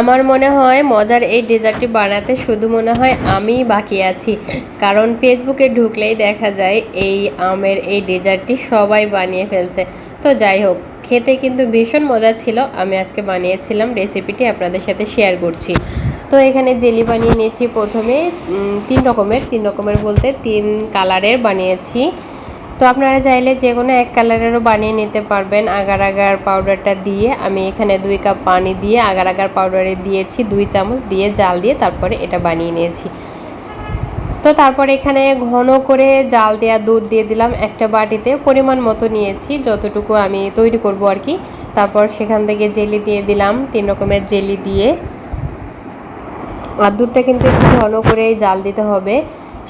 আমার মনে হয় মজার এই ডেজার্টটি বানাতে শুধু মনে হয় আমিই বাকি আছি, কারণ ফেসবুকে ঢুকলেই দেখা যায় এই আমের এই ডেজার্টটি সবাই বানিয়ে ফেলছে। তো যাই হোক, খেতে কিন্তু ভীষণ মজা ছিল। আমি আজকে বানিয়েছিলাম, রেসিপিটি আপনাদের সাথে শেয়ার করছি। তো এখানে জেলি বানিয়ে নিয়েছি প্রথমে তিন রকমের বলতে 3 কালারের বানিয়েছি। তো আপনারা চাইলে যে কোনো এক কালারেরও বানিয়ে নিতে পারবেন। আগার আগার পাউডারটা দিয়ে আমি এখানে 2 কাপ পানি দিয়ে আগার আগার পাউডারে দিয়েছি 2 চামচ দিয়ে জাল দিয়ে তারপরে এটা বানিয়ে নিয়েছি। তো তারপর এখানে ঘন করে জাল দেওয়া দুধ দিয়ে দিলাম একটা বাটিতে, পরিমাণ মতো নিয়েছি যতটুকু আমি তৈরি করব আর কি। তারপর সেখান থেকে জেলি দিয়ে দিলাম 3 রকমের জেলি দিয়ে। আর দুধটা কিন্তু একটু ঘন করে জাল দিতে হবে।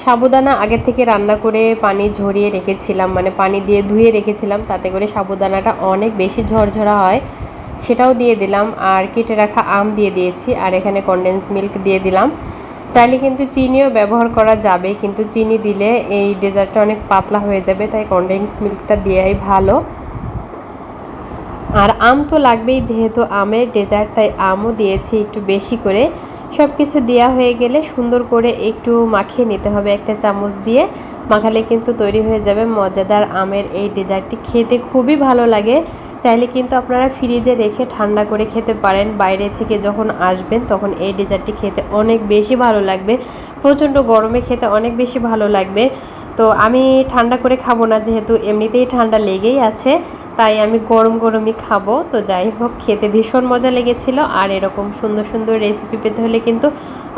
সাবুদানা আগে থেকে রান্না করে পানি ঝরিয়ে রেখেছিলাম, মানে পানি দিয়ে ধুয়ে রেখেছিলাম, তাতে করে সাবুদানাটা অনেক বেশি ঝরঝরা হয়, সেটাও দিয়ে দিলাম। আর কেটে রাখা আম দিয়ে দিয়েছি, আর এখানে কনডেন্স মিল্ক দিয়ে দিলাম। চাইলে কিন্তু চিনিও ব্যবহার করা যাবে, কিন্তু চিনি দিলে এই ডেজার্টটা অনেক পাতলা হয়ে যাবে, তাই কনডেন্স মিল্কটা দেওয়াই ভালো। আর আম তো লাগবেই, যেহেতু আমের ডেজার্ট তাই আমও দিয়েছি একটু বেশি করে। সব কিছু দেওয়া হয়ে গেলে সুন্দর করে একটু মাখিয়ে নিতে হবে, একটা চামচ দিয়ে মাখালে কিন্তু তৈরি হয়ে যাবে মজাদার আমের এই ডেজার্টটি। খেতে খুবই ভালো লাগে। চাইলে কিন্তু আপনারা ফ্রিজে রেখে ঠান্ডা করে খেতে পারেন। বাইরে থেকে যখন আসবেন তখন এই ডেজার্টটি খেতে অনেক বেশি ভালো লাগবে। প্রচণ্ড গরমে খেতে অনেক বেশি ভালো লাগবে। তো আমি ঠান্ডা করে খাবো না, যেহেতু এমনিতেই ঠান্ডা লেগেই আছে, তাই আমি গরম গরমই খাবো। তো যাই হোক, খেতে ভীষণ মজা লেগেছিল। আর এরকম সুন্দর সুন্দর রেসিপি পেতে হলে কিন্তু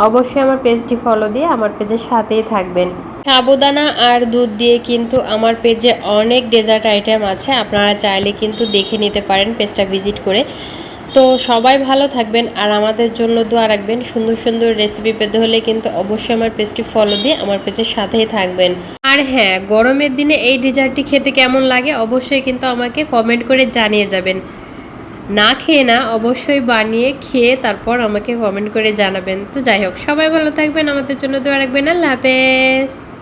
অবশ্যই আমার পেজটি ফলো দিয়ে আমার পেজের সাথেই থাকবেন। সাবুদানা আর দুধ দিয়ে কিন্তু আমার পেজে অনেক ডেজার্ট আইটেম আছে, আপনারা চাইলে কিন্তু দেখে নিতে পারেন পেজটা ভিজিট করে। তো সবাই ভালো থাকবেন আর আমাদের জন্য দোয়া রাখবেন। সুন্দর সুন্দর রেসিপি পেতে হলে কিন্তু অবশ্যই আমার পেজটি ফলো দিয়ে আমার পেজের সাথেই থাকবেন। আর হ্যাঁ, গরমের দিনে এই ডেজার্টটি খেতে কেমন লাগে অবশ্যই কিন্তু আমাকে কমেন্ট করে জানিয়ে যাবেন। না খেয়ে না, অবশ্যই বানিয়ে খেয়ে তারপর আমাকে কমেন্ট করে জানাবেন। তো যাই হোক, সবাই ভালো থাকবেন, আমাদের জন্য দোয়া রাখবেন। আল্লাহ হাফেজ।